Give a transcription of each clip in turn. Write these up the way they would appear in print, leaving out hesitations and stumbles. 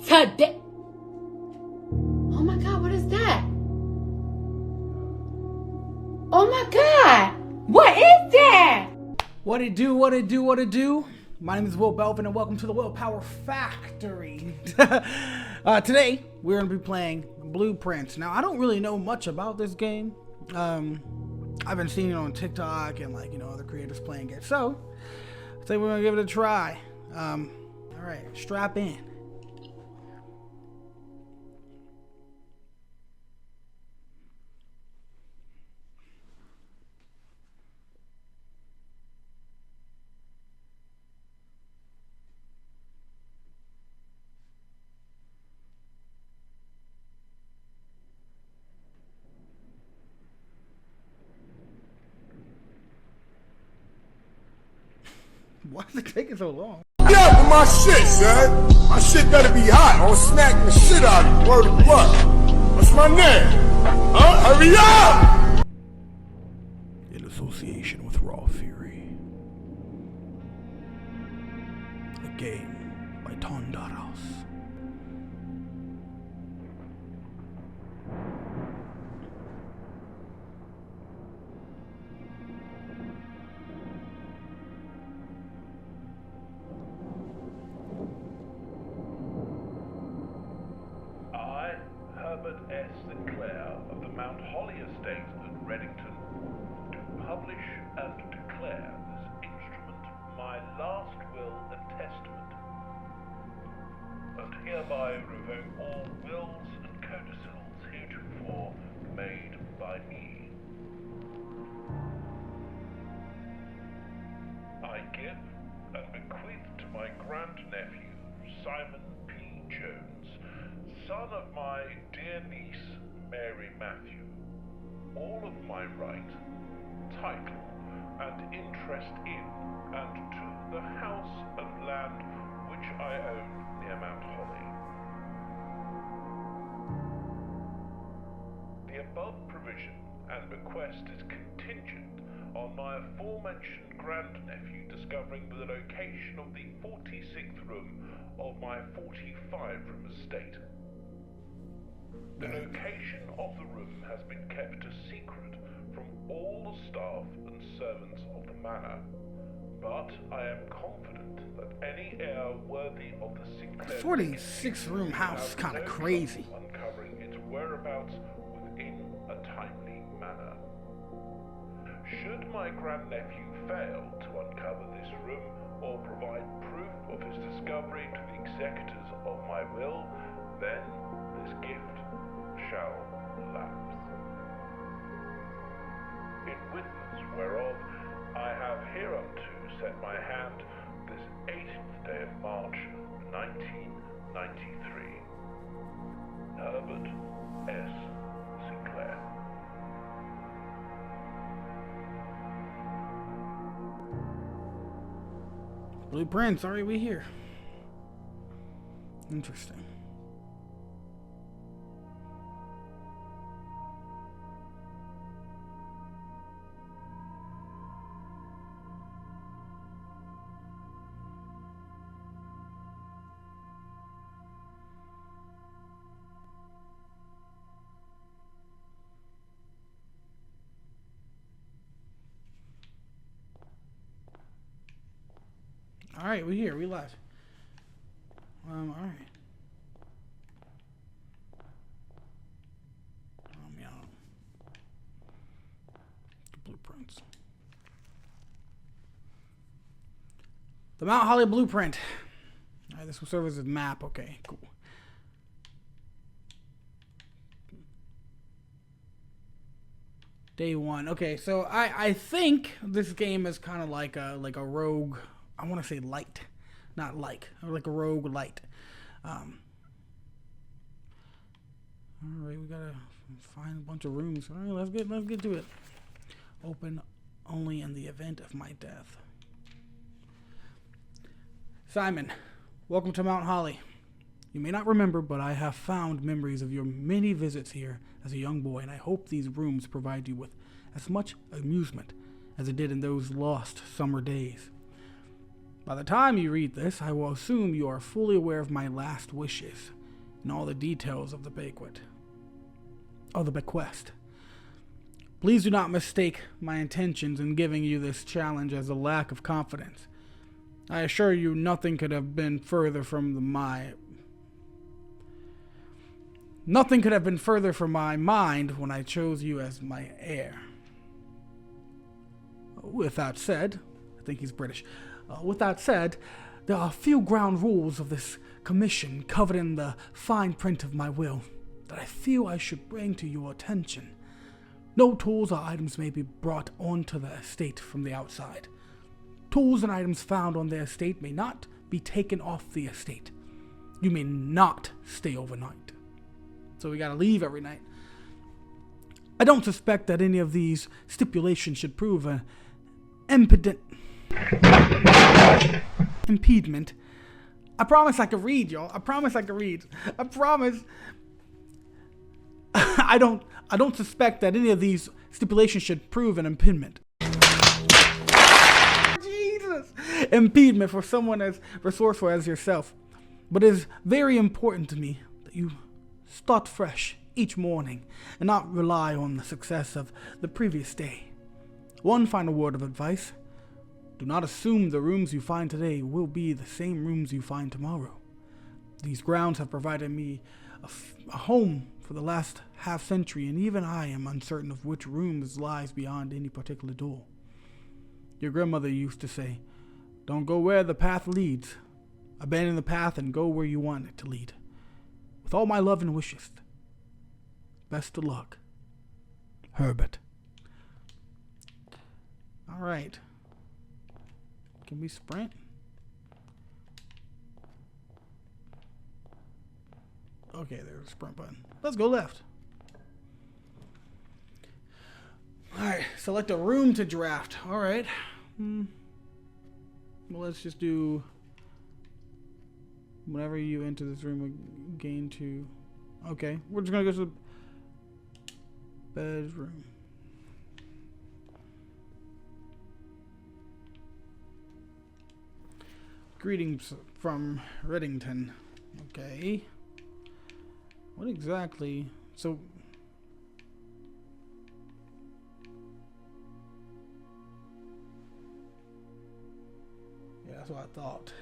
today. Oh my God, what is that? Oh my God, what is that? What it do, what it do, what it do? My name is Will Belvin and welcome to the Willpower Factory. Today, we're going to be playing Blueprints. Now, I don't really know much about this game. I've been seeing it on TikTok and other creators playing it. So, I think we're going to give it a try. Alright, strap in. Why is it taking so long? Yeah, for my shit, son. My shit better be hot or smack the shit out of you. Word of blood. What's my name? Huh? Hurry up! In association with Raw Fury. A game by Tondaros. S. Sinclair of the Mount Holly Estate at Reddington do publish and declare this instrument my last will and testament, and hereby revoke all wills and codicils heretofore made by me. I give and bequeath to my grandnephew, Simon P. Jones, son of my dear niece, Mary Matthew, all of my right, title, and interest in and to the house and land which I own near Mount Holly. The above provision and bequest is contingent on my aforementioned grandnephew discovering the location of the 46th room of my 45-room estate. The location of the room has been kept a secret from all the staff and servants of the manor, but I am confident that any heir worthy of the Sinclair 46-room house is kind of crazy. Uncovering its whereabouts within a timely manner. Should my grandnephew fail to uncover this room or provide proof of his discovery to the executors of my will, then this gift shall lapse. In witness whereof I have hereunto set my hand this 18th day of March 1993. Herbert S. Sinclair. Blueprints, alright, we here. Interesting. Alright, we're here. We live. Alright. Yeah. The blueprints. The Mount Holly blueprint. Alright, this will serve as a map. Okay, cool. Day one. Okay, so I think this game is kind of like a rogue. I want to say light, not like a rogue light. All right, we gotta find a bunch of rooms. All right, let's get to it. Open only in the event of my death. Simon, welcome to Mount Holly. You may not remember, but I have found memories of your many visits here as a young boy, and I hope these rooms provide you with as much amusement as it did in those lost summer days. By the time you read this, I will assume you are fully aware of my last wishes and all the details of the banquet. Of the bequest. Please do not mistake my intentions in giving you this challenge as a lack of confidence. I assure you nothing could have been further from my mind when I chose you as my heir. With that said, I think he's British. With that said, there are a few ground rules of this commission covered in the fine print of my will that I feel I should bring to your attention. No tools or items may be brought onto the estate from the outside. Tools and items found on the estate may not be taken off the estate. You may not stay overnight. So we gotta leave every night. I don't suspect that any of these stipulations should prove an impediment. I promise I can read, y'all. I promise I can read. I promise. I don't suspect that any of these stipulations should prove an impediment. Jesus! Impediment for someone as resourceful as yourself. But it is very important to me that you start fresh each morning and not rely on the success of the previous day. One final word of advice. Do not assume the rooms you find today will be the same rooms you find tomorrow. These grounds have provided me a home for the last half century, and even I am uncertain of which rooms lies beyond any particular door. Your grandmother used to say, "Don't go where the path leads. Abandon the path and go where you want it to lead." With all my love and wishes, best of luck, Herbert. All right. Can we sprint? Okay, there's a sprint button. Let's go left. Alright, select a room to draft. Alright. Well, let's just do... Whenever you enter this room, gain 2. Okay, we're just going to go to the bedroom. Greetings from Reddington. Okay. What exactly? So... Yeah, that's what I thought.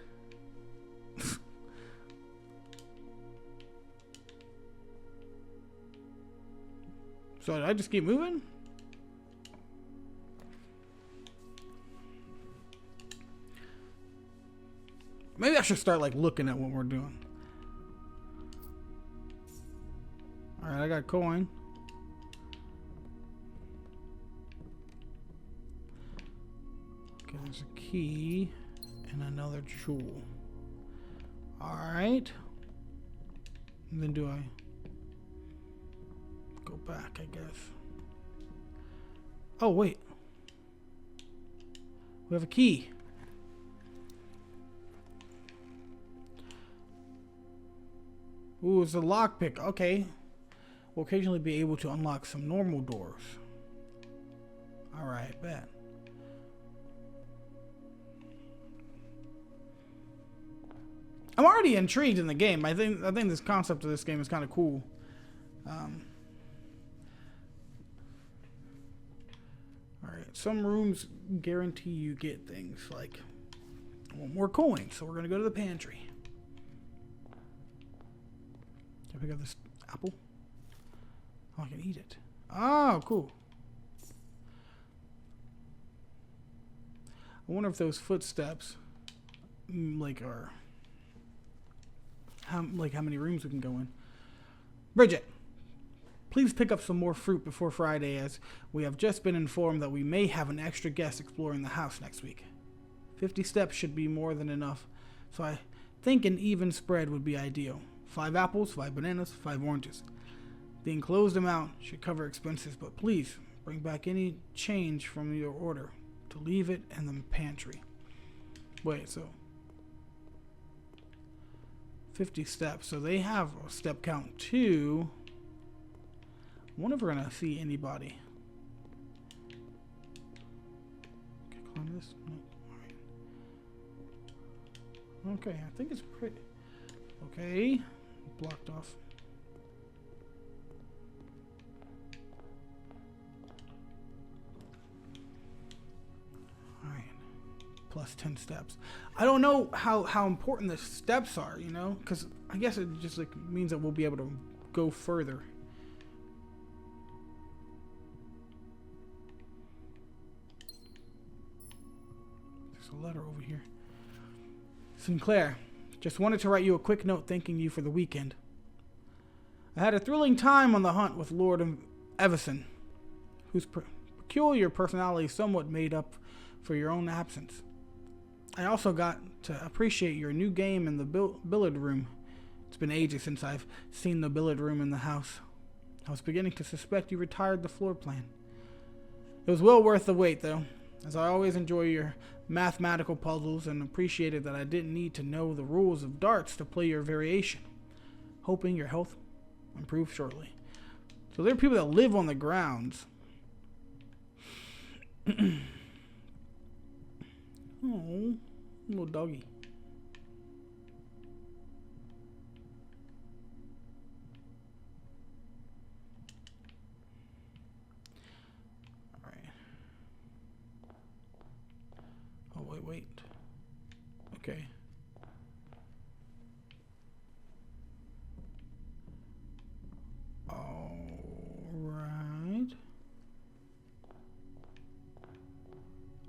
So did I just keep moving? Maybe I should start like looking at what we're doing. Alright, I got a coin. Okay, there's a key and another jewel. Alright. And then do I go back, I guess? Oh, wait. We have a key. Ooh, it's a lockpick. Okay. We'll occasionally be able to unlock some normal doors. Alright, bet. I'm already intrigued in the game. I think this concept of this game is kind of cool. Alright, some rooms guarantee you get things like more coins, so we're gonna go to the pantry. Can I pick up this apple? Oh, I can eat it. Oh, cool. I wonder if those footsteps, like, are how many rooms we can go in. Bridget, please pick up some more fruit before Friday, as we have just been informed that we may have an extra guest exploring the house next week. 50 steps should be more than enough, so I think an even spread would be ideal. 5 apples, 5 bananas, 5 oranges. The enclosed amount should cover expenses, but please bring back any change from your order to leave it in the pantry. Wait, so 50 steps. So they have a step count too. I wonder if we're gonna see anybody. Can I climb this? No. Alright. Okay, I think it's pretty... Okay. Blocked off. Alright. Plus 10 steps. I don't know how important the steps are, you know? Because I guess it just like means that we'll be able to go further. There's a letter over here. Sinclair, just wanted to write you a quick note thanking you for the weekend. I had a thrilling time on the hunt with Lord Everson, whose peculiar personality somewhat made up for your own absence. I also got to appreciate your new game in the billiard room. It's been ages since I've seen the billiard room in the house. I was beginning to suspect you retired the floor plan. It was well worth the wait, though, as I always enjoy your mathematical puzzles and appreciated that I didn't need to know the rules of darts to play your variation. Hoping your health improves shortly. So there are people that live on the grounds. Oh, little doggy. All right. Oh, wait. Okay. All right.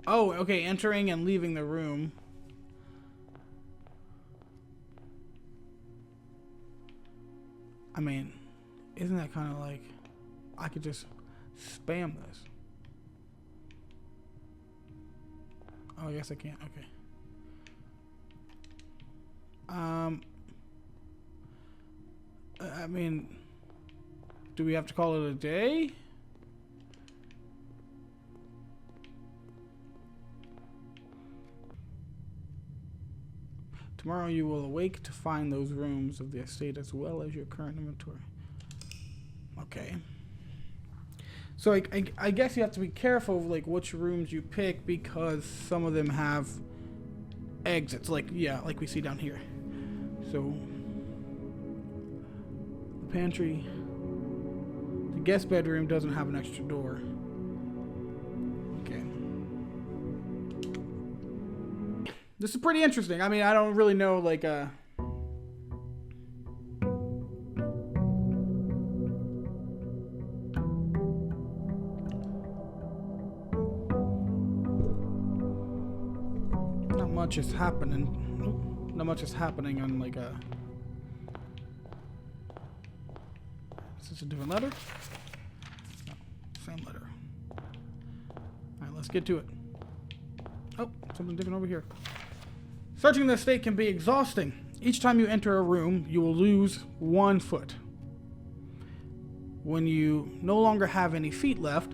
Oh, okay. Entering and leaving the room. I mean, isn't that kind of like I could just spam this? Oh, I guess I can't. Okay. I mean, do we have to call it a day? Tomorrow you will awake to find those rooms of the estate as well as your current inventory. Okay. So I guess you have to be careful of like which rooms you pick because some of them have exits, like like we see down here. So the pantry, the guest bedroom doesn't have an extra door. Okay. This is pretty interesting. I mean, I don't really know like not much is happening. Not much is happening on like a... Is this a different letter? No, same letter. Alright, let's get to it. Oh, something different over here. Searching the estate can be exhausting. Each time you enter a room, you will lose 1 foot. When you no longer have any feet left,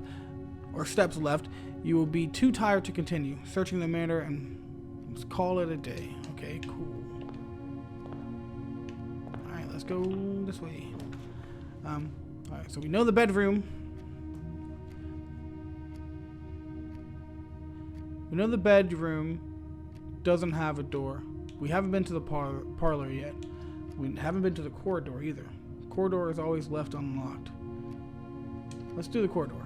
or steps left, you will be too tired to continue. Searching the manor and let's call it a day. Okay, cool. Alright, let's go this way. Alright, so we know the bedroom. We know the bedroom doesn't have a door. We haven't been to the parlor yet. We haven't been to the corridor either. Corridor is always left unlocked. Let's do the corridor.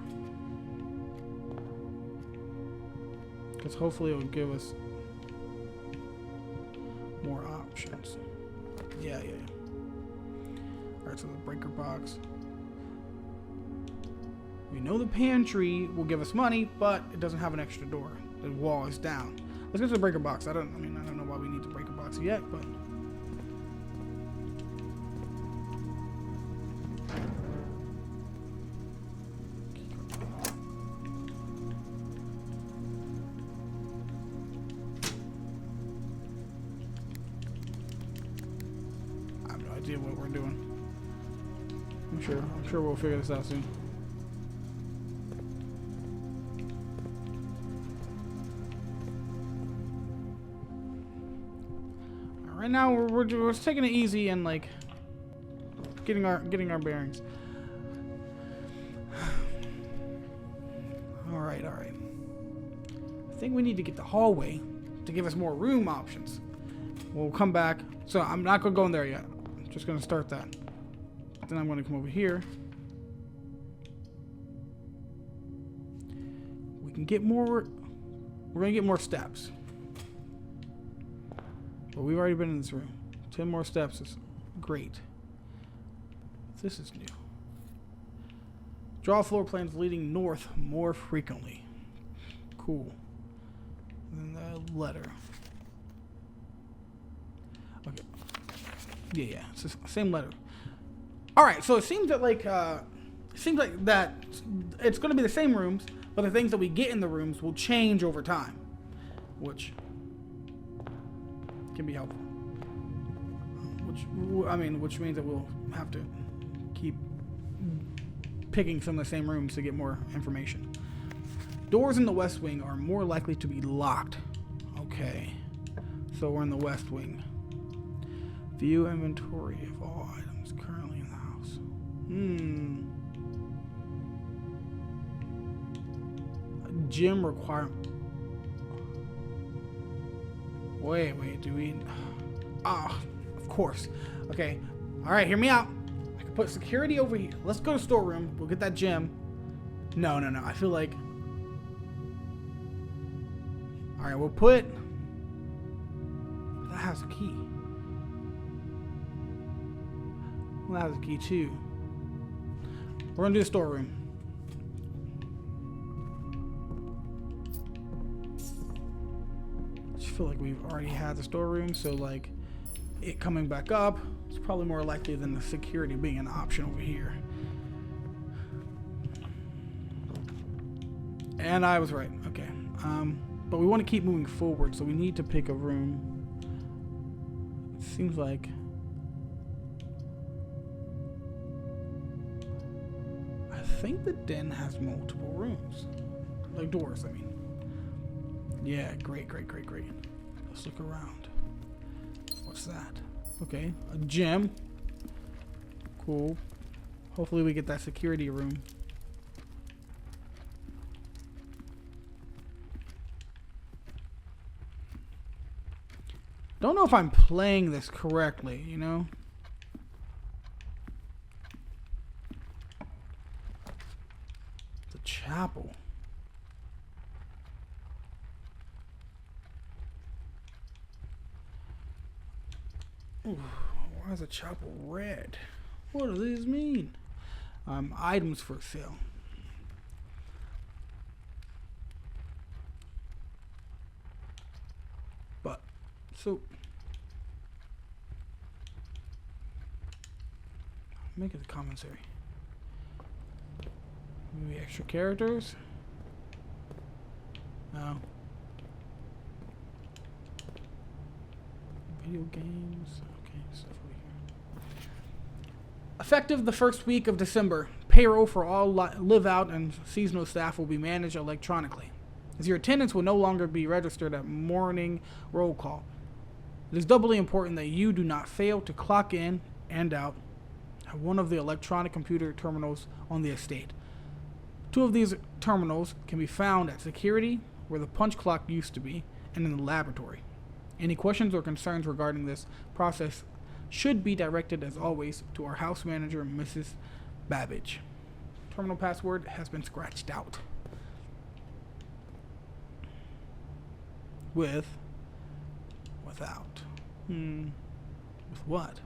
Because hopefully it will give us more options. Yeah. Alright, so the breaker box. We know the pantry will give us money, but it doesn't have an extra door. The wall is down. Let's get to the breaker box. I don't know why we need the breaker box yet, but I have no idea what we're doing. I'm sure we'll figure this out soon. Right now we're just taking it easy and like getting our bearings. All right. I think we need to get the hallway to give us more room options. We'll come back. So I'm not going to go in there yet. I'm just going to start that. Then I'm going to come over here. We can get more. We're going to get more steps. But we've already been in this room. 10 more steps is great. This is new. Draw floor plans leading north more frequently. Cool. And then the letter. Okay. Yeah. It's the same letter. All right. So it seems that that it's going to be the same rooms, but the things that we get in the rooms will change over time, which can be helpful. Which means that we'll have to keep picking some of the same rooms to get more information. Doors in the west wing are more likely to be locked. Okay, so we're in the west wing. View inventory of all items currently in the house. Gym requirement. Wait, do we? Of course. Okay, all right, hear me out. I can put security over here. Let's go to storeroom. We'll get that gym. No. I feel like. All right, we'll put. That has a key. Well, that has a key too. We're gonna do the storeroom. I just feel like we've already had the storeroom, so like it coming back up, it's probably more likely than the security being an option over here. And I was right. Okay. But we want to keep moving forward, so we need to pick a room. It seems like I think the den has multiple rooms. Like doors, I mean. Yeah, great. Let's look around. What's that? Okay, a gym. Cool. Hopefully we get that security room. Don't know if I'm playing this correctly, you know? The chapel. Ooh, why is the chapel red? What do these mean? Items for sale. But, so, make it a commissary. Maybe extra characters? No. Video games. Okay, stuff over here. Effective the first week of December, payroll for all live-out and seasonal staff will be managed electronically, as your attendance will no longer be registered at morning roll call. It is doubly important that you do not fail to clock in and out at one of the electronic computer terminals on the estate. 2 of these terminals can be found at security, where the punch clock used to be, and in the laboratory. Any questions or concerns regarding this process should be directed, as always, to our house manager, Mrs. Babbage. Terminal password has been scratched out. Without. With what?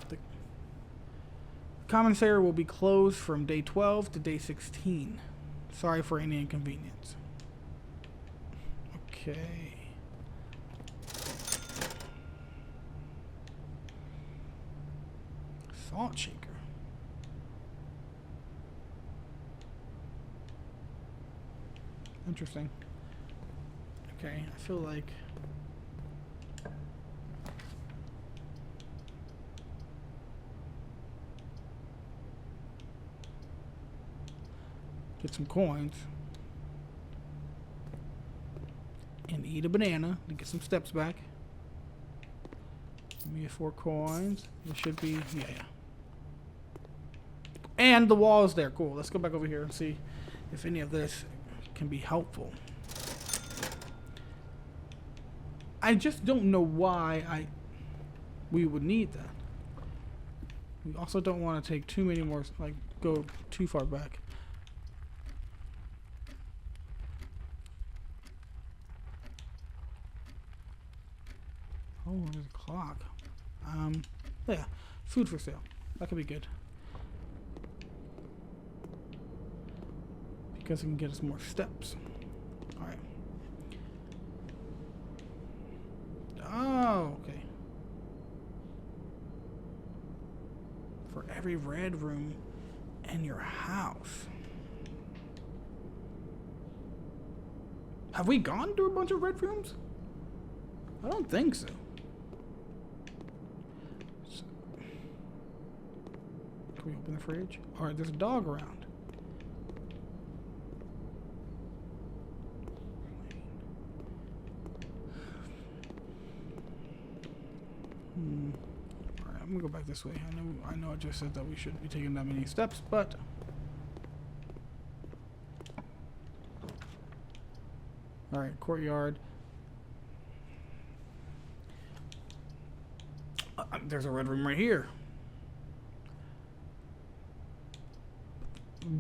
The commissary will be closed from day 12 to day 16. Sorry for any inconvenience. Okay. Salt shaker. Interesting. Okay, I feel like get some coins and eat a banana to get some steps back. Give me 4 coins. It should be, yeah. And the wall is there. Cool. Let's go back over here and see if any of this can be helpful. I just don't know why we would need that. We also don't want to take too many more, like, go too far back. Oh, there's a clock. Yeah, food for sale. That could be good. Because it can get us more steps. Alright. Oh, okay. For every red room in your house. Have we gone through a bunch of red rooms? I don't think so. Can we open the fridge? Alright, there's a dog around. Alright, I'm gonna go back this way. I know I just said that we shouldn't be taking that many steps, but alright, courtyard. There's a red room right here.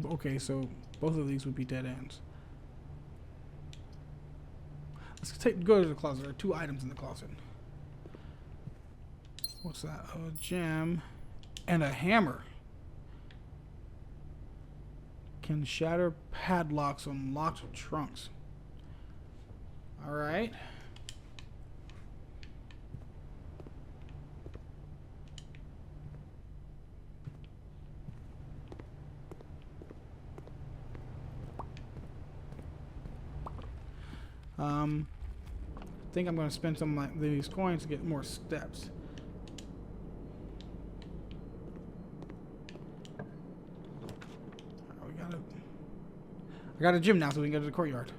Okay, so both of these would be dead ends. Let's go to the closet. There are 2 items in the closet. What's that? Oh, a gem and a hammer. Can shatter padlocks on locked trunks. All right. I think I'm going to spend some of these coins to get more steps. I got a gym now, so we can go to the courtyard.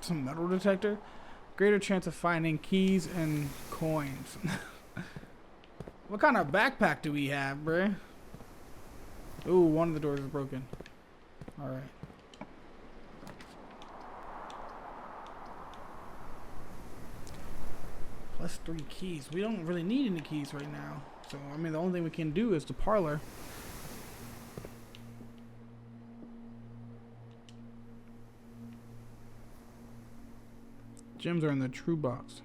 Some metal detector. Greater chance of finding keys and coins. What kind of backpack do we have, bruh? Ooh, one of the doors is broken. Alright. +3 keys. We don't really need any keys right now. So, I mean, the only thing we can do is the parlor. Gems are in the true box.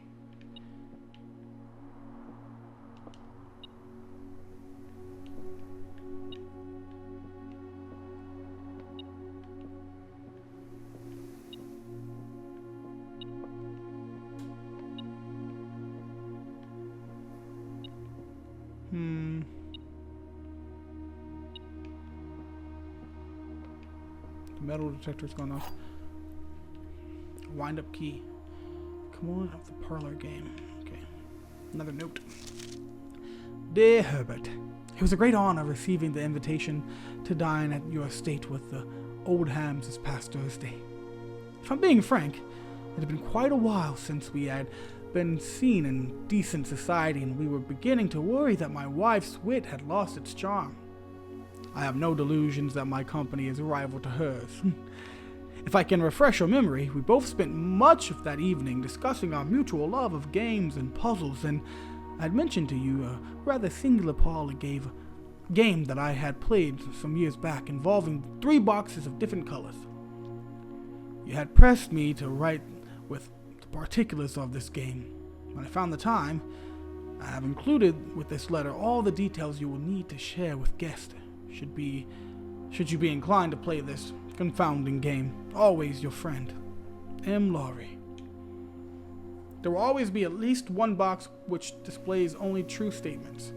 The metal detector's gone off. Wind up key. Come on up the parlor game. Okay. Another note. Dear Herbert, it was a great honor receiving the invitation to dine at your estate with the Oldhams this past Thursday. If I'm being frank, it had been quite a while since we had been seen in decent society, and we were beginning to worry that my wife's wit had lost its charm. I have no delusions that my company is a rival to hers. If I can refresh your memory, we both spent much of that evening discussing our mutual love of games and puzzles, and I'd mentioned to you a rather singular parlor game that I had played some years back involving 3 boxes of different colors. You had pressed me to write with the particulars of this game. When I found the time, I have included with this letter all the details you will need to share with guests should you be inclined to play this confounding game. Always your friend, M. Laurie. There will always be at least 1 box which displays only true statements.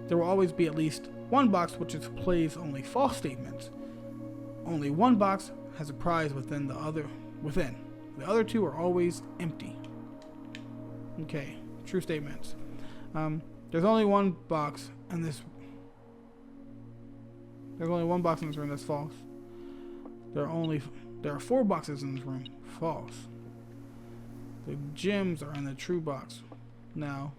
There will always be at least 1 box which displays only false statements. Only 1 box has a prize within. The other 2 are always empty. Okay, true statements. There's only 1 box in this. There's only 1 box in this room that's false. There are 4 boxes in this room. False. The gems are in the true box. Now,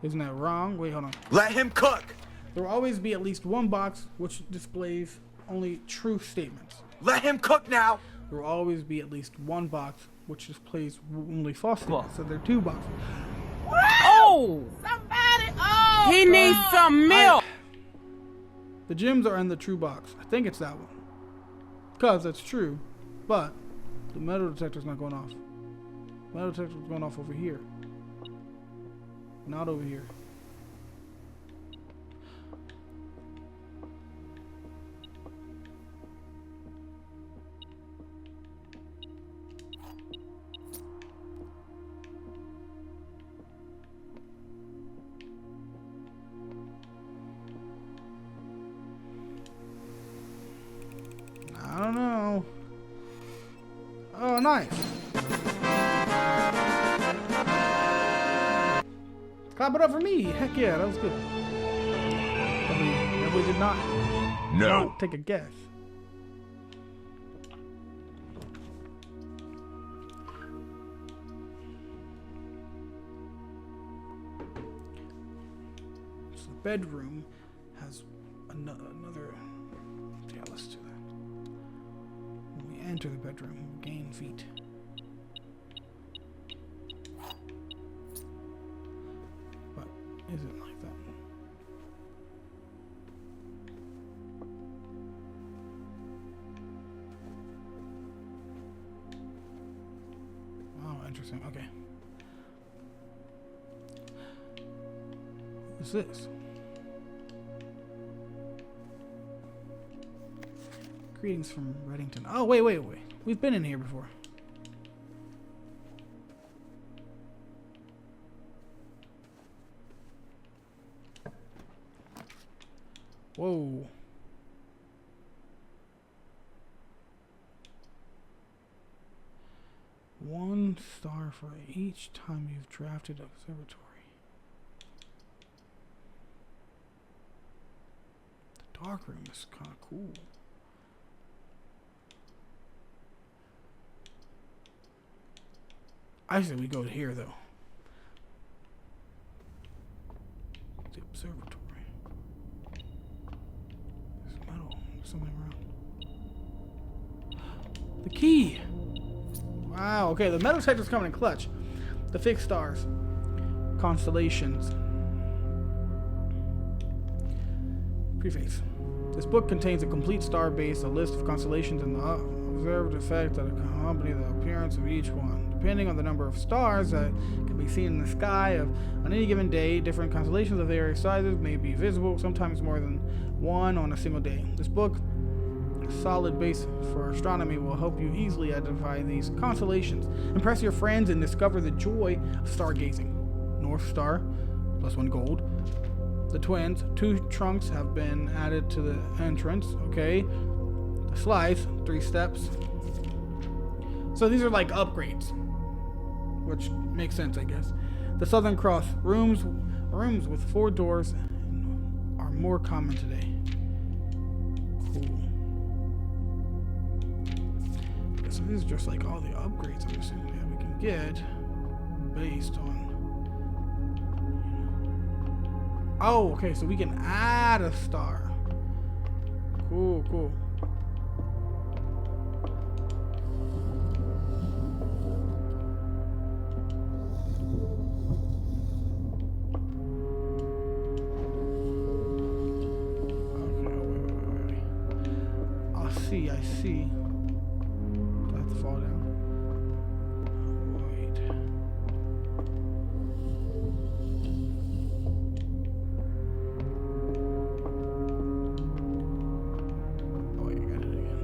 isn't that wrong? Wait, hold on. Let him cook. There will always be at least one box which displays only true statements. Let him cook now. There will always be at least one box which displays only false statements. So there are 2 boxes. Oh! Somebody! Oh! He needs some milk! The gems are in the true box. I think it's that one. Because that's true. But the metal detector's not going off. The metal detector's going off over here. Not over here. I don't know. Oh, nice. Clap it up for me. Heck yeah, that was good. Definitely did not. No. Take a guess. So the bedroom has another. Yeah, let's do that. When we enter the bedroom, we gain feet. But is it like that? Oh, interesting. Okay. Who's this? Greetings from Reddington. Oh, wait. We've been in here before. Whoa. One star for each time you've drafted observatory. The dark room is kind of cool. I say we go here though. The observatory. There's metal. There's something around. The key. Wow. Okay, the metal detector's coming in clutch. The fixed stars, constellations. Preface. This book contains a complete star base, a list of constellations, and the observed effect that accompany the appearance of each one. Depending on the number of stars that can be seen in the sky on any given day, different constellations of various sizes may be visible, sometimes more than one on a single day. This book, a solid base for astronomy, will help you easily identify these constellations, impress your friends, and discover the joy of stargazing. North Star, +1 gold. The twins, 2 trunks have been added to the entrance. Okay. The slice, 3 steps. So these are like upgrades, which makes sense, I guess. The Southern Cross, rooms with 4 doors are more common today. Cool. So these are just like all the upgrades I'm assuming that we can get based on. Oh, okay, so we can add a star. Cool. I see. Do I have to fall down? Wait. Oh, wait, I got it again.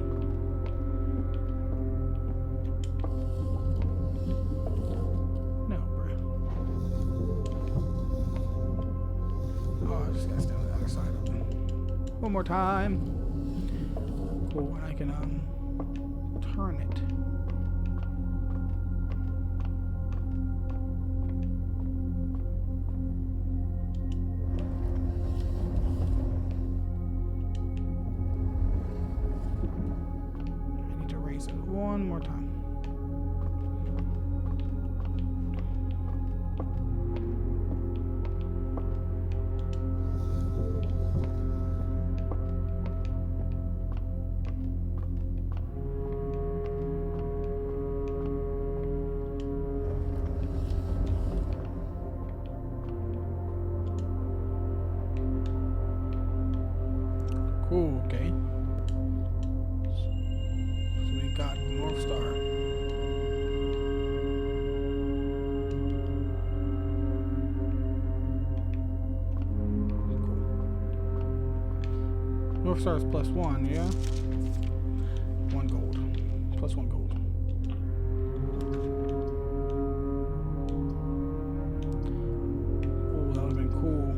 No, bro. Oh, I just gotta stay on the other side of it. One more time. Cool, and I can turn it. I need to raise it one more time. we got the North Star. Cool. North Star is +1, yeah? 1 gold. +1 gold. Oh, that would have been cool.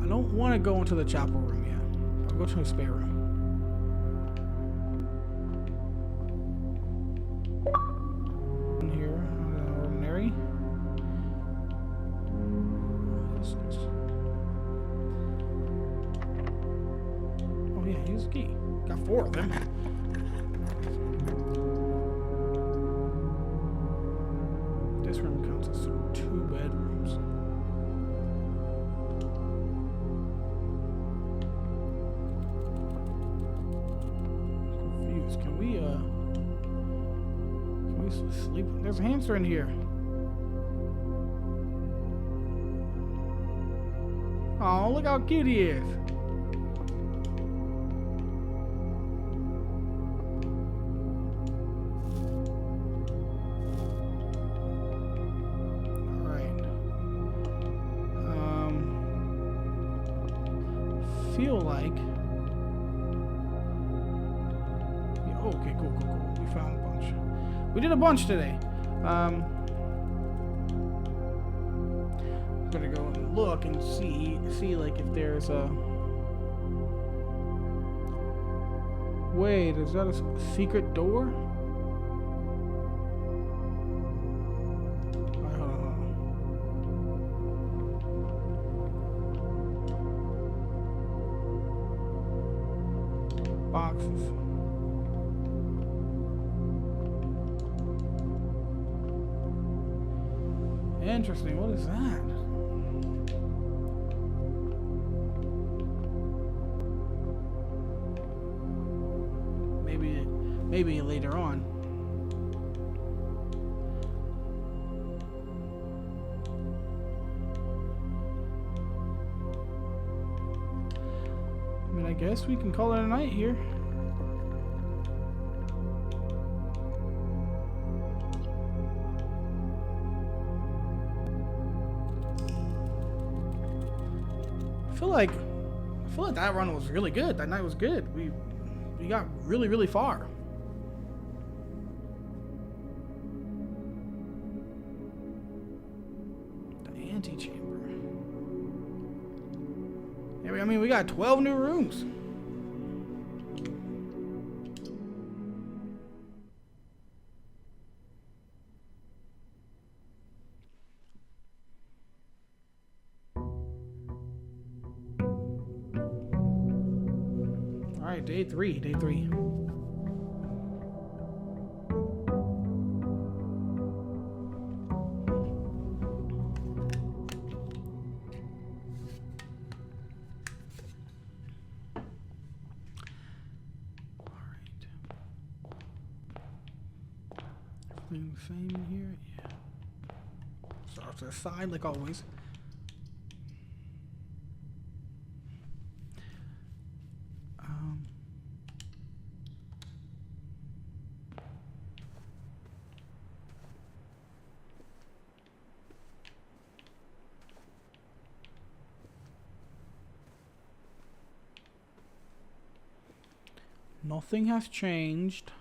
I don't want to go into the chapel room yet. I'll go to a spare room. In here, ordinary. Oh yeah, here's the key. Got 4 of them. This room counts as 2 bedrooms. Confused. Can we sleep? There's a hamster in here. Oh, look how cute he is. Feel like oh, okay, cool. We found a bunch. We did a bunch today. I'm gonna go and look and see like if there's a wait, is that a secret door? Boxes. Interesting. What is that? Maybe later on. I mean, I guess we can call it a night here. I feel like that run was really good. That night was good. We got really far. The antechamber. Yeah, I mean, we got 12 new rooms. All right, day three. Everything the same in here? Yeah. Start to the side like always. Nothing has changed.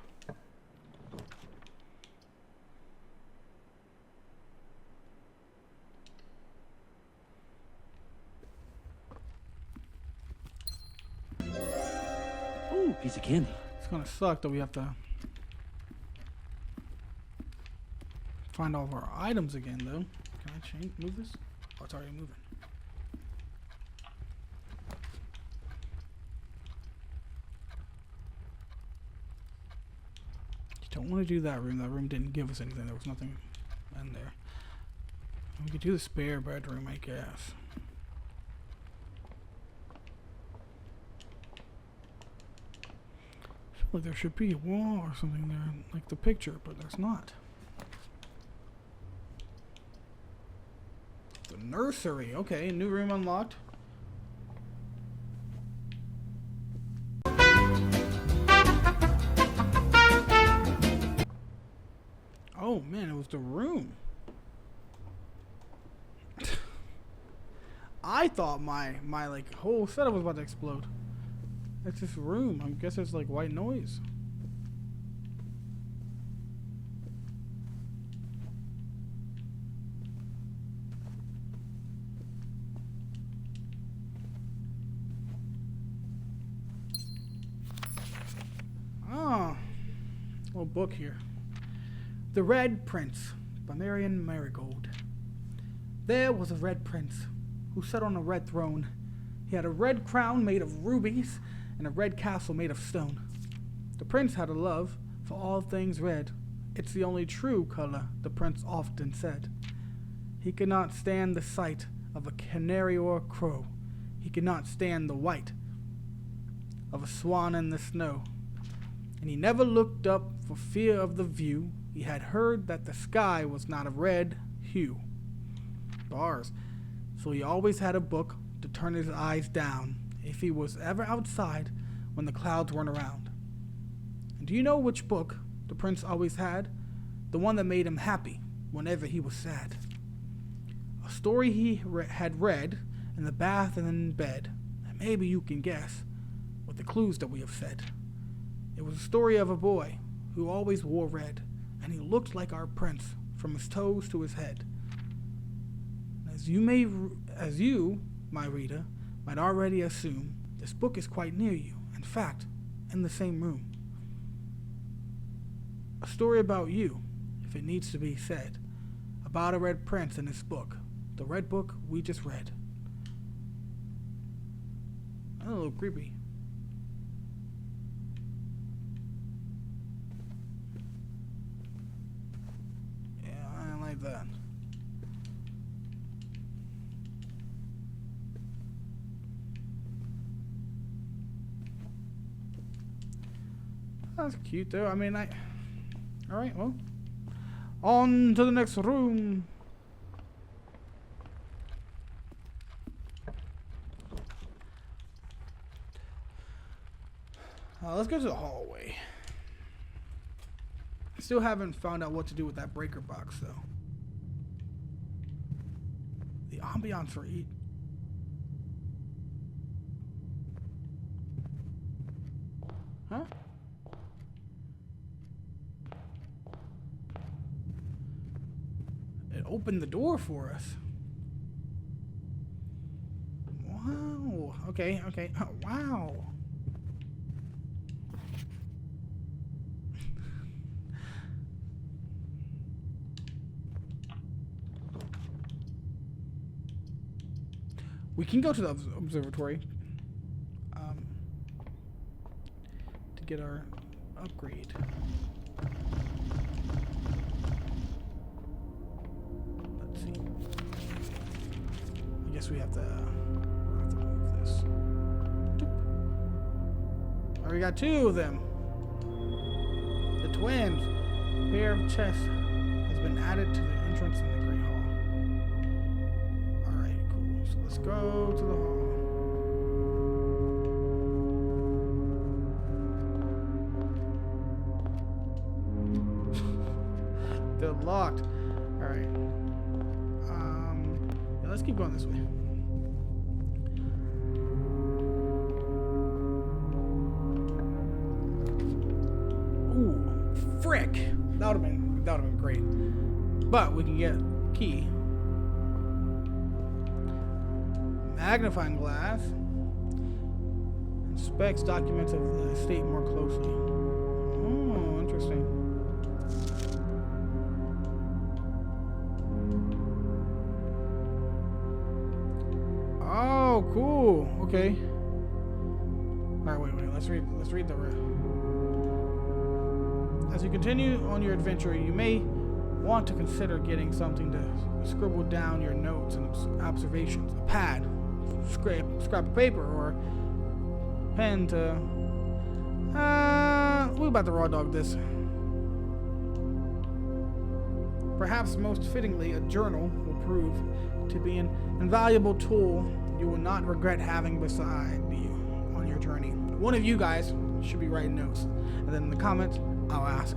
Ooh, piece of candy. It's gonna suck that we have to find all of our items again, though. Can I move this? Oh, it's already moving. Don't want to do that room. That room didn't give us anything. There was nothing in there. We could do the spare bedroom, I guess. I feel like there should be a wall or something there, like the picture, but there's not. The nursery. Okay, new room unlocked. Oh man, it was the room. I thought my like whole setup was about to explode. It's this room. I guess it's like white noise. Ah, little book here. The Red Prince by Marion Marigold. There was a red prince who sat on a red throne. He had a red crown made of rubies and a red castle made of stone. The prince had a love for all things red. It's the only true color, the prince often said. He could not stand the sight of a canary or a crow. He could not stand the white of a swan in the snow. And he never looked up for fear of the view. He had heard that the sky was not of red hue. Bars. So he always had a book to turn his eyes down if he was ever outside when the clouds weren't around. And do you know which book the prince always had? The one that made him happy whenever he was sad. A story he had read in the bath and in bed. And maybe you can guess with the clues that we have said. It was a story of a boy who always wore red, and he looked like our prince from his toes to his head. As you, my reader, might already assume, this book is quite near you, in fact, in the same room. A story about you, if it needs to be said, about a red prince in this book, the red book we just read. A little creepy. Yeah, I don't like that. That's cute though. I mean, alright, well. On to the next room. Let's go to the hallway. Still haven't found out what to do with that breaker box though. The ambiance for eat. Huh? It opened the door for us. Wow. Okay, okay. Oh, wow. We can go to the observatory to get our upgrade. Let's see. I guess we have to move this. Doop. Oh, we got two of them. The twins. A pair of chests has been added to the entrance in the Great Hall. So let's go to the hall. They're locked. Alright. Yeah, let's keep going this way. Ooh, frick! That would have been great. But we can get key. Magnifying glass inspects documents of the estate more closely. Oh, interesting. Oh, cool. Okay. All right, wait. Let's read the rest. As you continue on your adventure, you may want to consider getting something to scribble down your notes and observations. A pad. Scrap of paper or pen to we're about to raw dog this. Perhaps most fittingly, a journal will prove to be an invaluable tool you will not regret having beside you on your journey. One of you guys should be writing notes, and then in the comments I'll ask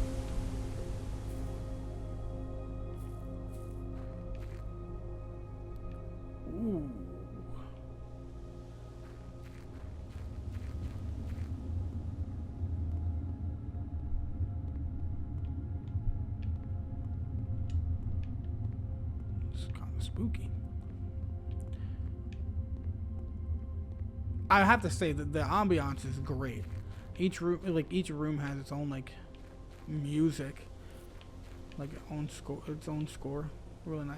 spooky. I have to say that the ambiance is great. Each room has its own like music, like its own score. Really nice.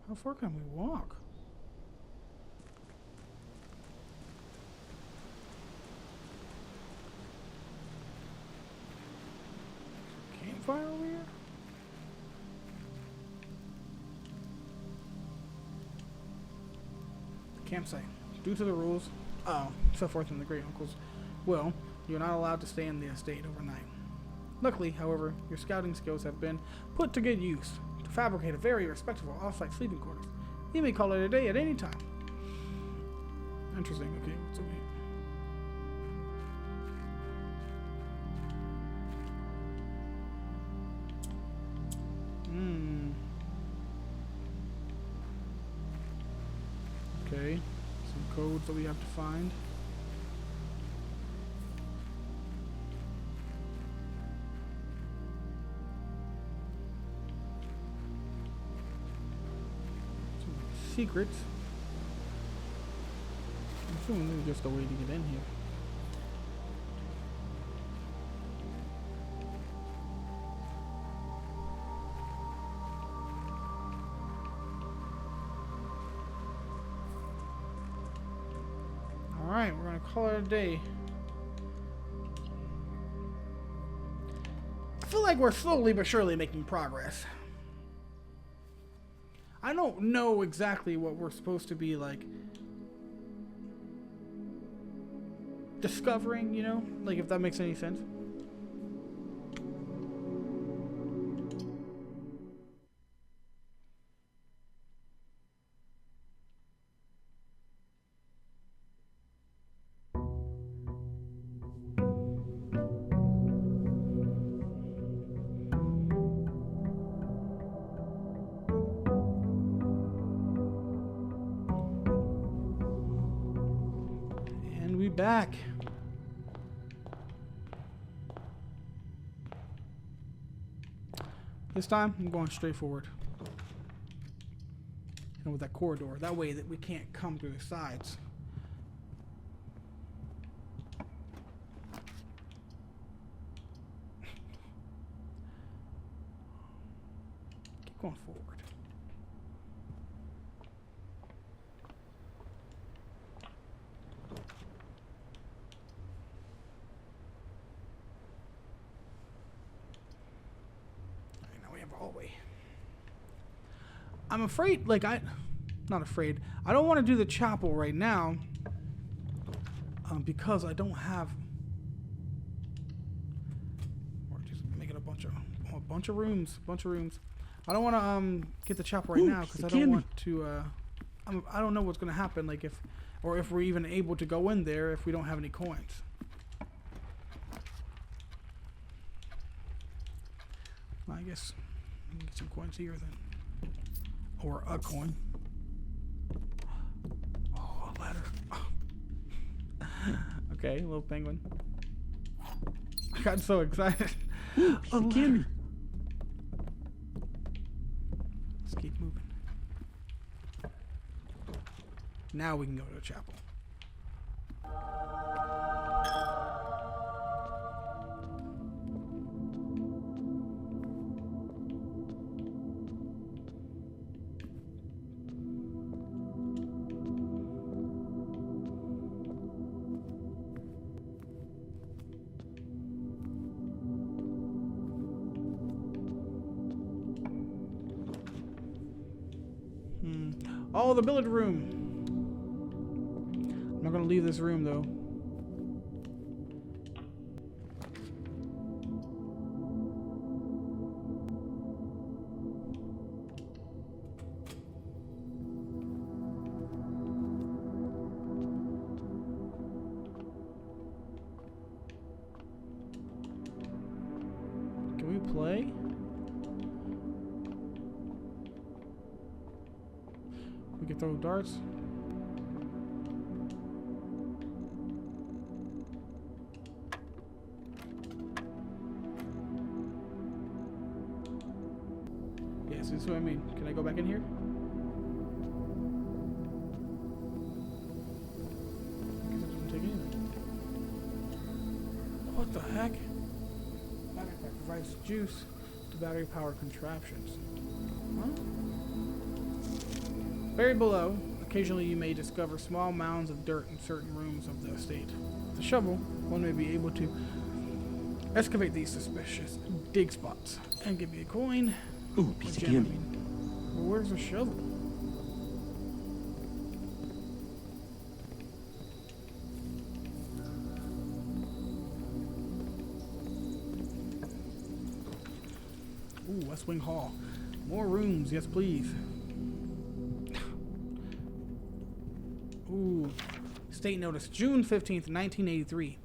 How far can we walk? Campfire over here? Campsite. Due to the rules, so forth in the Great Uncle's will, you're not allowed to stay in the estate overnight. Luckily, however, your scouting skills have been put to good use to fabricate a very respectable off-site sleeping quarters. You may call it a day at any time. Interesting. Okay, what's over here? Okay, some codes that we have to find. Some secrets. I'm assuming this is just a way to get in here. Alright, we're gonna call it a day. I feel like we're slowly but surely making progress. I don't know exactly what we're supposed to be like discovering, you know? Like if that makes any sense. Back. This time I'm going straight forward. And with that corridor, that way that we can't come through the sides. Keep going forward. Hallway. I'm afraid, like not afraid. I don't want to do the chapel right now because I don't have. We're just making a bunch of rooms. I don't want to get the chapel right now because I don't want to. I don't know what's gonna happen. Like if we're even able to go in there if we don't have any coins. I guess. Get some coins here then. Or a coin. Oh, a letter. Oh. Okay, little penguin. I got so excited. Ooh, piece of candy. Let's keep moving. Now we can go to the chapel. Oh, the billiard room. I'm not gonna leave this room though. Can we play? We can throw darts. Okay, so this is what I mean. Can I go back in here? I guess it doesn't take anything. What the heck? Battery pack provides juice to battery-powered contraptions. Huh? Buried below, occasionally you may discover small mounds of dirt in certain rooms of the estate. With a shovel, one may be able to excavate these suspicious dig spots and give you a coin. Ooh, piece of candy. Well, where's the shovel? Ooh, West Wing Hall. More rooms, yes please. Ooh. State notice, June 15th, 1983.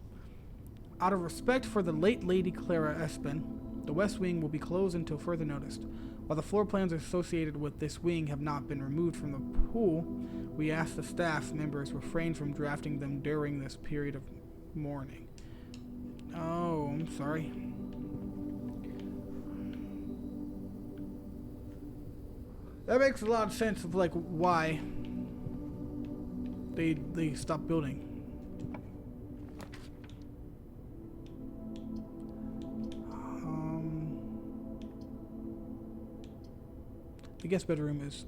Out of respect for the late Lady Clara Espin, the West Wing will be closed until further notice. While the floor plans associated with this wing have not been removed from the pool, we ask the staff members refrain from drafting them during this period of mourning. Oh, I'm sorry. That makes a lot of sense of like why they stopped building. The guest bedroom is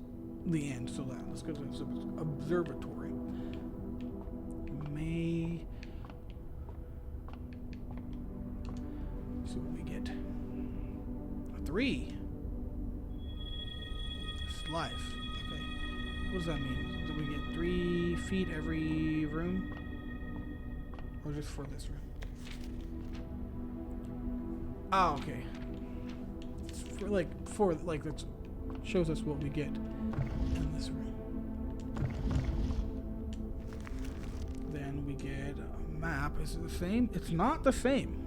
the end, so let's go to the observatory. May see what we get. A 3. It's life. Okay. What does that mean? Do we get 3 feet every room? Or just for this room? Oh, okay. It's for like that's shows us what we get in this room. Then we get a map. Is it the same? It's not the same.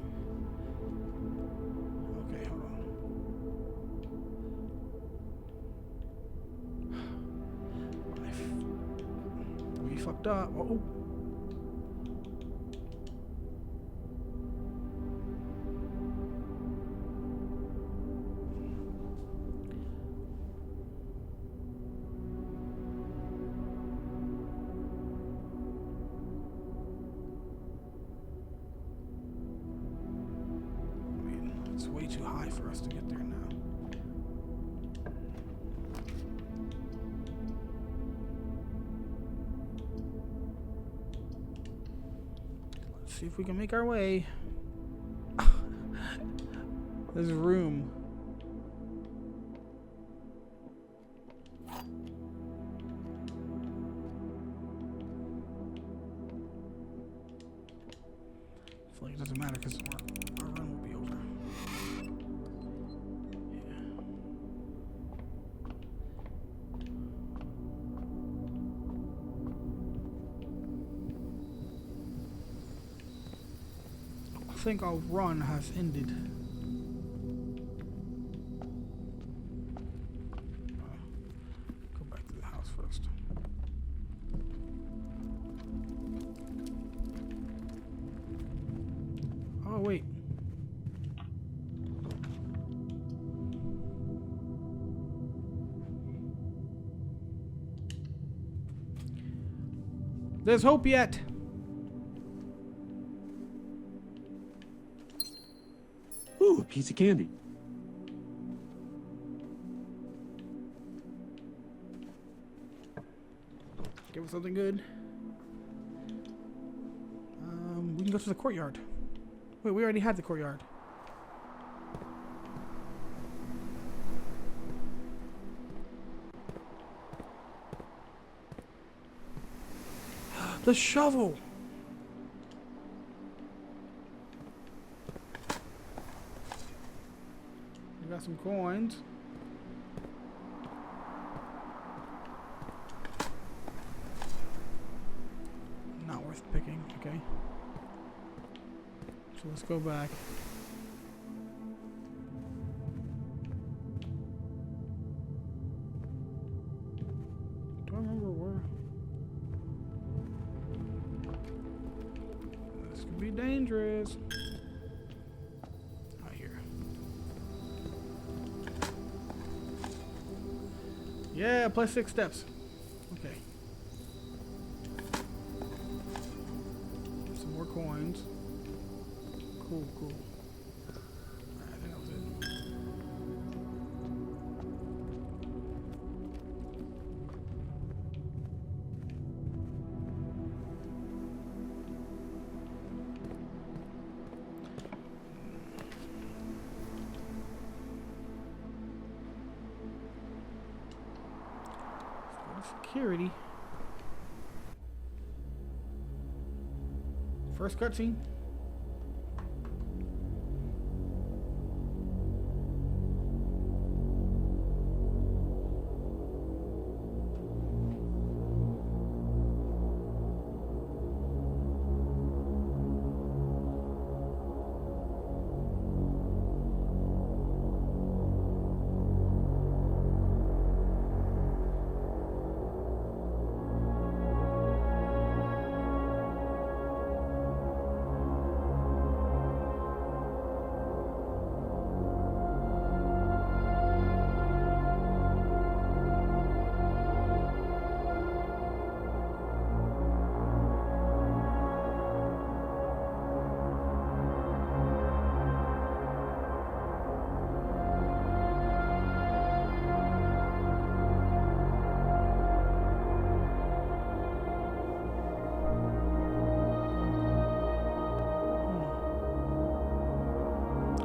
Okay, hold on. We fucked up. Oh. It's way too high for us to get there now. Let's see if we can make our way. There's a room. I feel like it doesn't matter because our run will be over. I think our run has ended. Go back to the house first. Oh, wait. There's hope yet. Ooh, a piece of candy. Give us something good. We can go to the courtyard. Wait, we already had the courtyard. The shovel. We got some coins. Not worth picking, okay. So let's go back. Do I remember where? This could be dangerous. Not here. Yeah, plus 6 steps. Okay. Some more coins. Cool, cool. Alright, I think that was it. Security. First cutscene.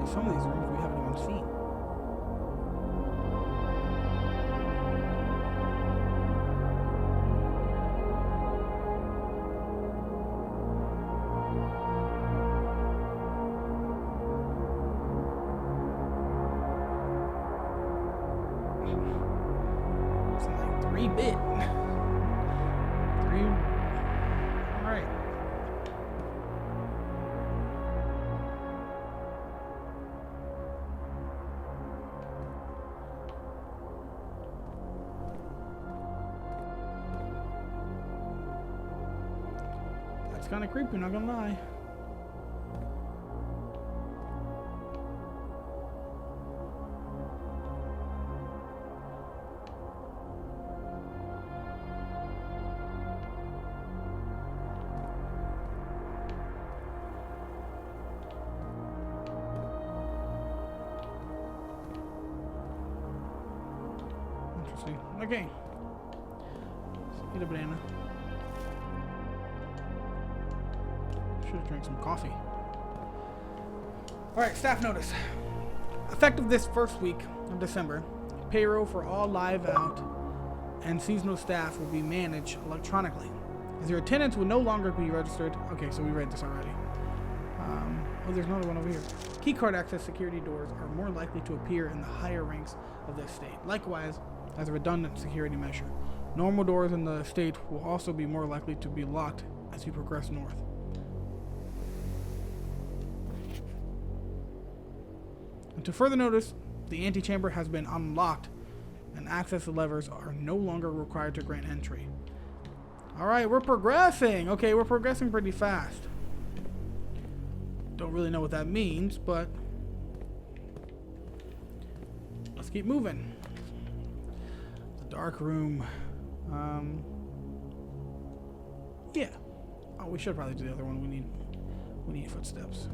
Some of these rooms we haven't even seen. It's like 3-bit. Alright. It's kind of creepy, not gonna lie. Interesting. Okay. Let's eat a banana. Should have drank some coffee. Alright, staff notice. Effective this first week of December, payroll for all live out and seasonal staff will be managed electronically. As your attendance will no longer be registered. Okay, so we read this already. Oh, there's another one over here. Keycard access security doors are more likely to appear in the higher ranks of this state. Likewise, as a redundant security measure, normal doors in the state will also be more likely to be locked as you progress north. And to further notice, the antechamber has been unlocked and access levers are no longer required to grant entry. Alright, we're progressing. Okay, we're progressing pretty fast. Don't really know what that means, but let's keep moving. The dark room. Yeah. Oh, we should probably do the other one. We need footsteps.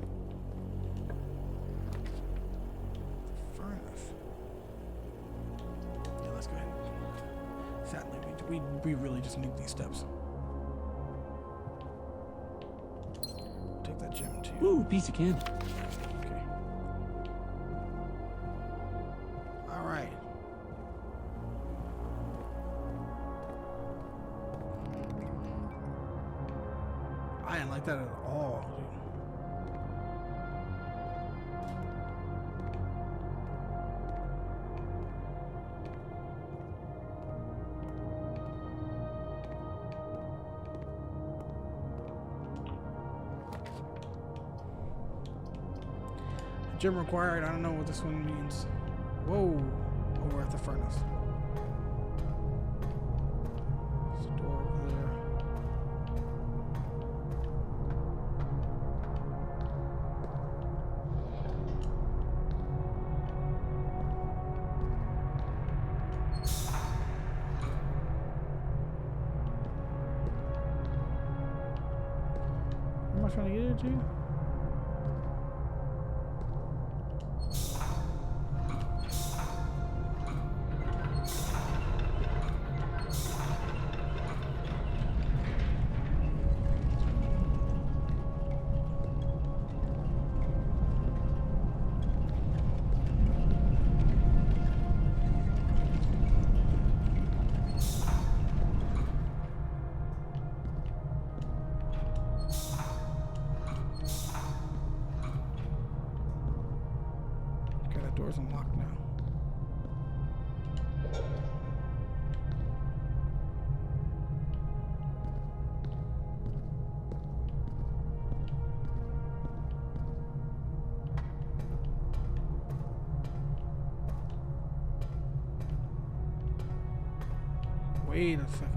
Furnace. Yeah, let's go ahead. Sadly, we really just need these steps. Take that gem too. Ooh, piece of candy. Okay. All right. I didn't like that at all, dude. Gym required. I don't know what this one means. Whoa. Oh, we're at the furnace. There's a door over there. was trying to get it to? Door's unlocked now. Wait a second.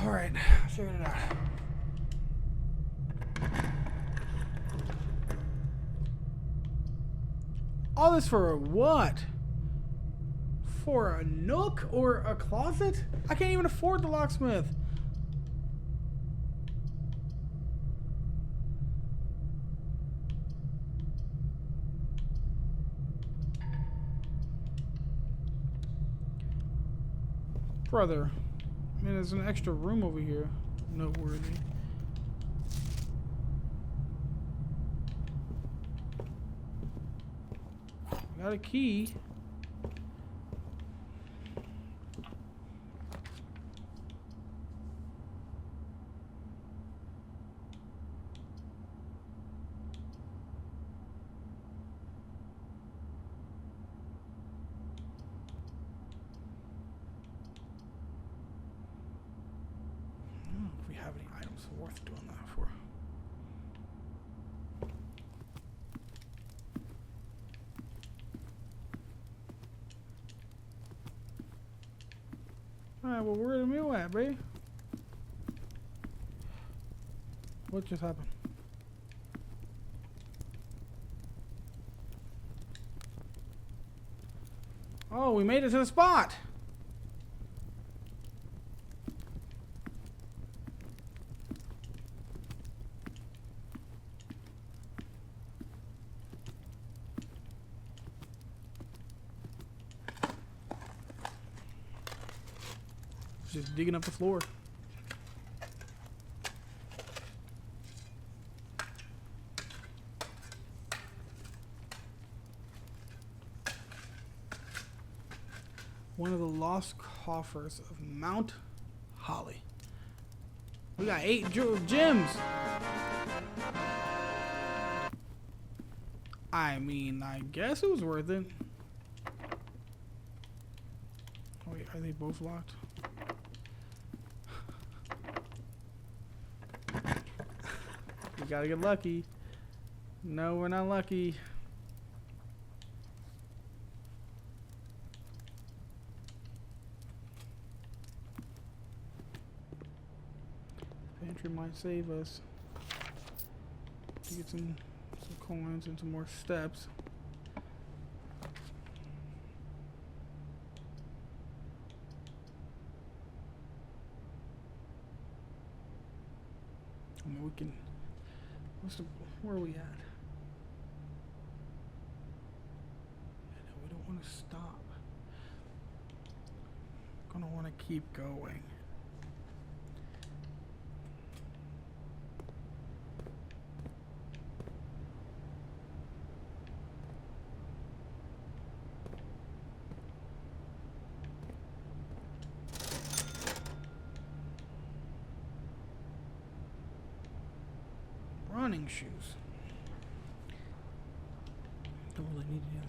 All right, figured it out. All this for what? For a nook or a closet? I can't even afford the locksmith. Brother. I mean, there's an extra room over here. Noteworthy. Got a key. If we have any items worth doing that for. Alright, well, where the meal at, babe? What just happened? Oh, we made it to the spot! Just digging up the floor. One of the lost coffers of Mount Holly. We got 8 gems. I mean, I guess it was worth it. Oh, wait, are they both locked? We gotta get lucky. No, we're not lucky. Pantry might save us. To get some coins and some more steps. I mean, we can. Where are we at? Yeah, no, we don't want to stop. Gonna want to keep going. Running shoes. Don't really need any of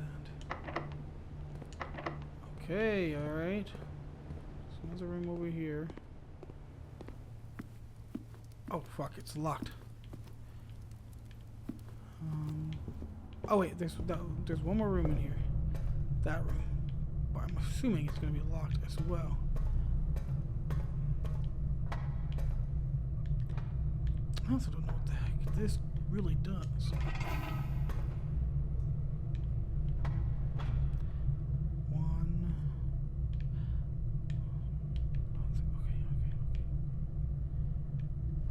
that. Okay, alright. So there's a room over here. Oh fuck, it's locked. Oh wait, there's one more room in here. That room. But I'm assuming it's going to be locked as well. I also don't know what the heck this really does.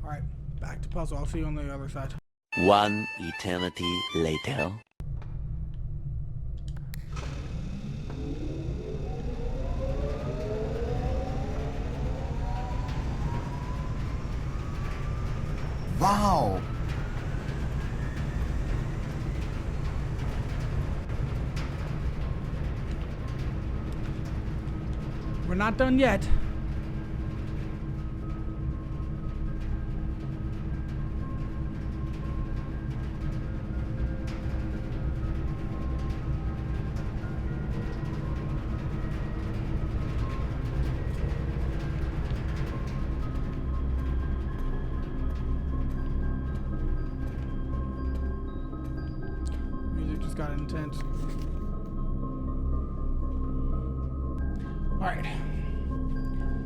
Alright, back to puzzle. I'll see you on the other side. One eternity later. Wow! We're not done yet. Got intense. All right.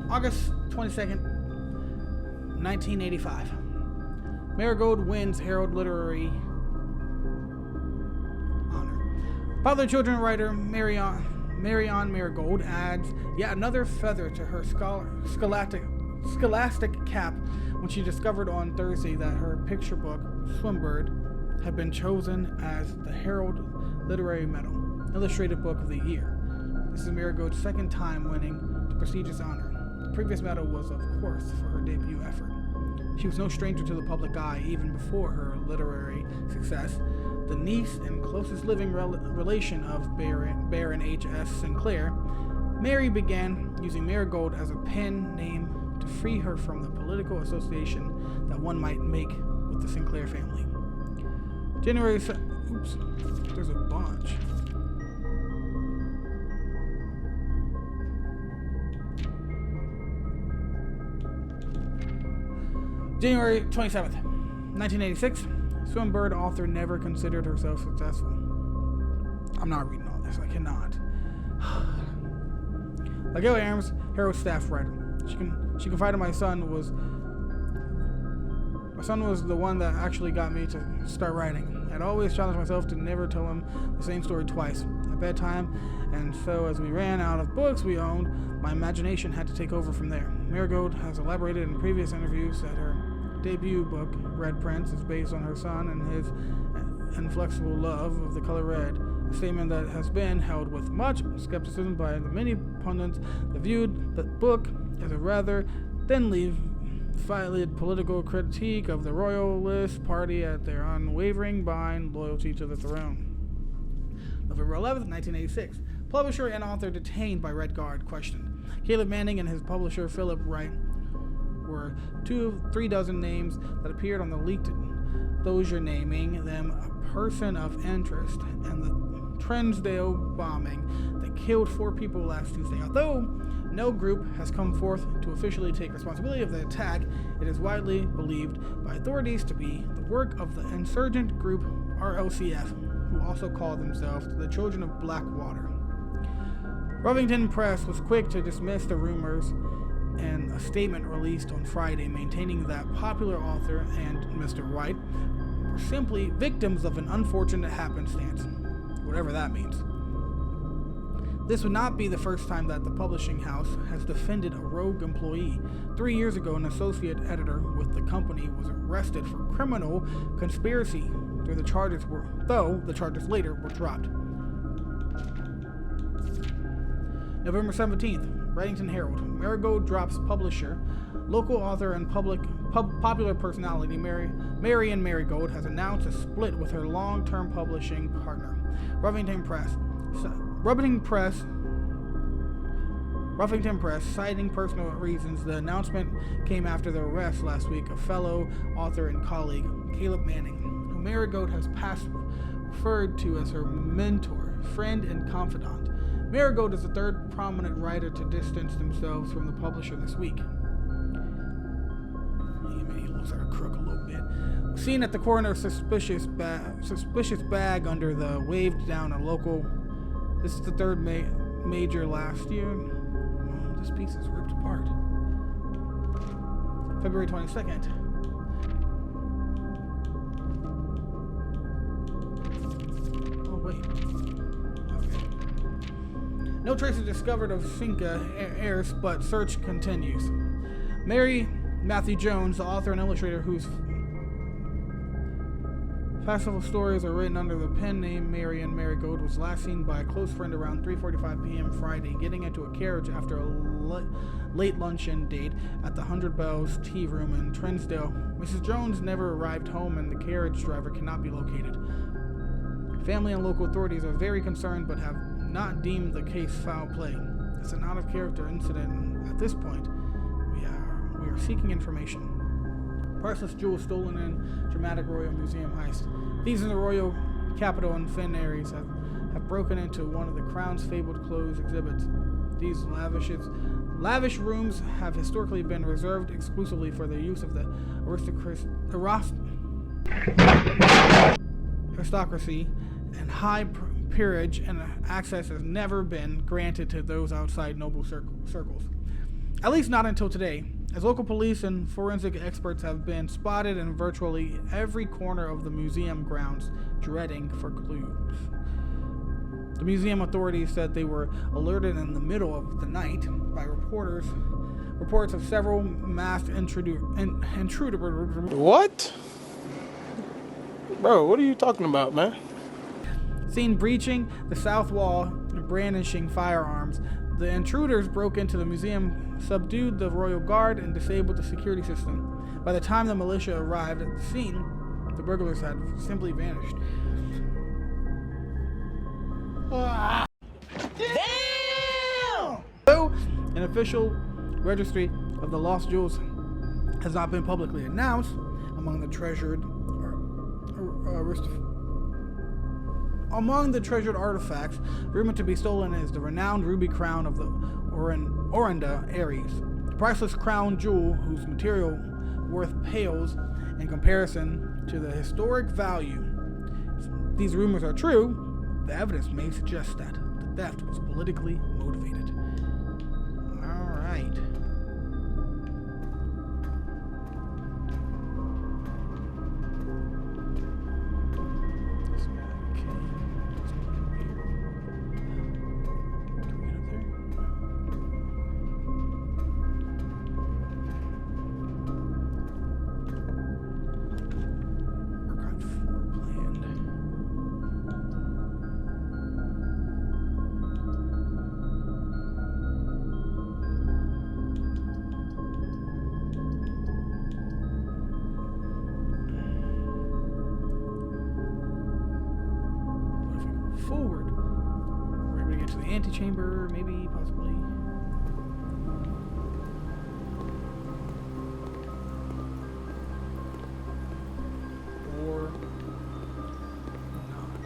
August 22nd, 1985. Marigold wins Herald Literary Honor. Popular children's writer Marion Marigold adds yet another feather to her scholastic cap when she discovered on Thursday that her picture book, Swimbird, had been chosen as the Herald Literary Medal, Illustrated Book of the Year. This is Marigold's second time winning the prestigious honor. The previous medal was, of course, for her debut effort. She was no stranger to the public eye even before her literary success. The niece and closest living relation of Baron H.S. Sinclair, Mary began using Marigold as a pen name to free her from the political association that one might make with the Sinclair family. Oops, there's a bunch. January 27th, 1986. Swimbird author never considered herself successful. I'm not reading all this. I cannot. Like Gil Abrams, Herald staff writer. She confided my son was the one that actually got me to start writing. I'd always challenged myself to never tell him the same story twice at bedtime, and so as we ran out of books we owned, my imagination had to take over from there. Marigold has elaborated in previous interviews that her debut book, Red Prince, is based on her son and his inflexible love of the color red, a statement that has been held with much skepticism by the many pundits that viewed the book as a rather thinly veiled political critique of the Royalist Party at their unwavering blind loyalty to the throne. November 11th, 1986. Publisher and author detained by Red Guard questioned. Caleb Manning and his publisher Philip Wright were 2 of 3 dozen names that appeared on the leaked dossier, naming them a person of interest in the Trinsdale bombing that killed 4 people last Tuesday. Although no group has come forth to officially take responsibility of the attack, it is widely believed by authorities to be the work of the insurgent group RLCF, who also call themselves the Children of Blackwater. Rivington Press was quick to dismiss the rumors in a statement released on Friday, maintaining that popular author and Mr. White were simply victims of an unfortunate happenstance, whatever that means. This would not be the first time that the publishing house has defended a rogue employee. 3 years ago, an associate editor with the company was arrested for criminal conspiracy, though the charges later were dropped. November 17th, Reddington Herald. Marigold drops publisher. Local author and popular personality Marion Marigold has announced a split with her long-term publishing partner, Rivington Press, citing personal reasons. The announcement came after the arrest last week of fellow author and colleague Caleb Manning, who Marigold has past referred to as her mentor, friend, and confidant. Marigold is the third prominent writer to distance themselves from the publisher this week. Many looks like a crook a little bit. Seen at the corner, suspicious bag under the waved down a local. This is the third major last year. Oh, this piece is ripped apart. February 22nd. Oh wait. Okay. No traces discovered of Cinca heirs, but search continues. Mary Matthew Jones, the author and illustrator whose festival stories are written under the pen name Marion Marigold, was last seen by a close friend around 3:45 p.m. Friday, getting into a carriage after a late luncheon date at the 100 Bells Tea Room in Trinsdale. Mrs. Jones never arrived home and the carriage driver cannot be located. Family and local authorities are very concerned but have not deemed the case foul play. It's an out-of-character incident, and at this point, we are seeking information. Priceless jewels stolen in dramatic Royal Museum heist. Thieves in the Royal Capitol and Finn Aries have broken into one of the Crown's fabled clothes exhibits. These lavish rooms have historically been reserved exclusively for the use of the aristocracy and high peerage, and access has never been granted to those outside noble circles. At least not until today, as local police and forensic experts have been spotted in virtually every corner of the museum grounds, dreading for clues. The museum authorities said they were alerted in the middle of the night by reports of several masked intruders. What? Bro, what are you talking about, man? Seen breaching the south wall and brandishing firearms. The intruders broke into the museum, subdued the royal guard, and disabled the security system. By the time the militia arrived at the scene, the burglars had simply vanished. Damn! Though an official registry of the lost jewels has not been publicly announced, among the treasured artifacts rumored to be stolen is the renowned ruby crown of the Orinda Aries, the priceless crown jewel whose material worth pales in comparison to the historic value. If these rumors are true, the evidence may suggest that the theft was politically motivated. All right. Forward. We're going to get to the antechamber, maybe, possibly. Or not.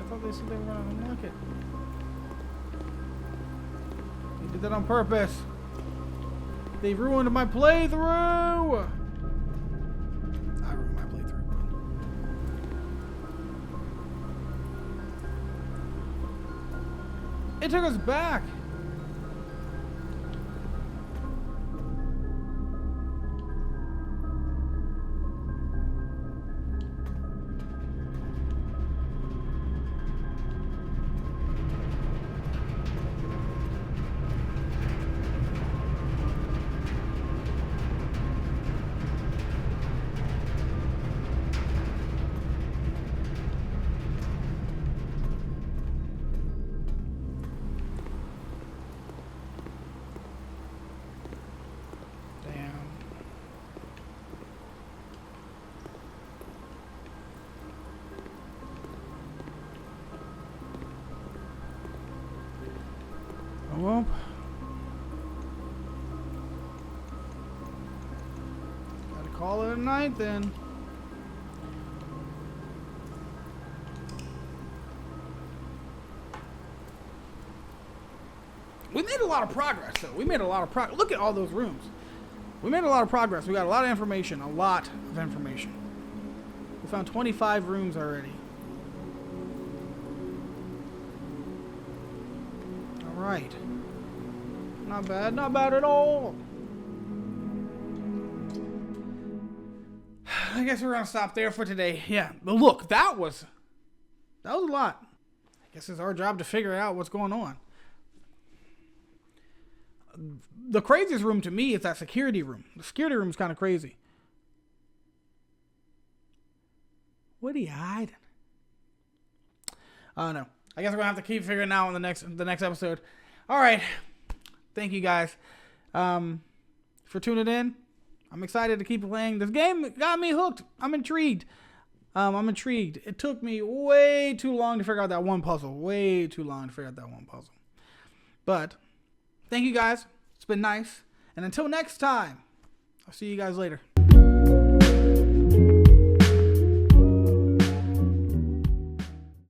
I thought they said they were going to unlock it. They did that on purpose. They ruined my playthrough! I ruined my playthrough. It took us back! Well, gotta call it a night then. We made a lot of progress, though. We made a lot of progress. Look at all those rooms. We made a lot of progress. We got a lot of information. A lot of information. We found 25 rooms already. All right. Not bad. Not bad at all. I guess we're gonna stop there for today. Yeah, but look, that was a lot. I guess it's our job to figure out what's going on. The craziest room to me is that security room. The security room is kind of crazy. What are you hiding? I don't know. I guess we're gonna have to keep figuring out in the next episode. All right. Thank you guys for tuning in. I'm excited to keep playing. This game got me hooked. I'm intrigued. It took me way too long to figure out that one puzzle. Way too long to figure out that one puzzle. But thank you guys. It's been nice. And until next time, I'll see you guys later.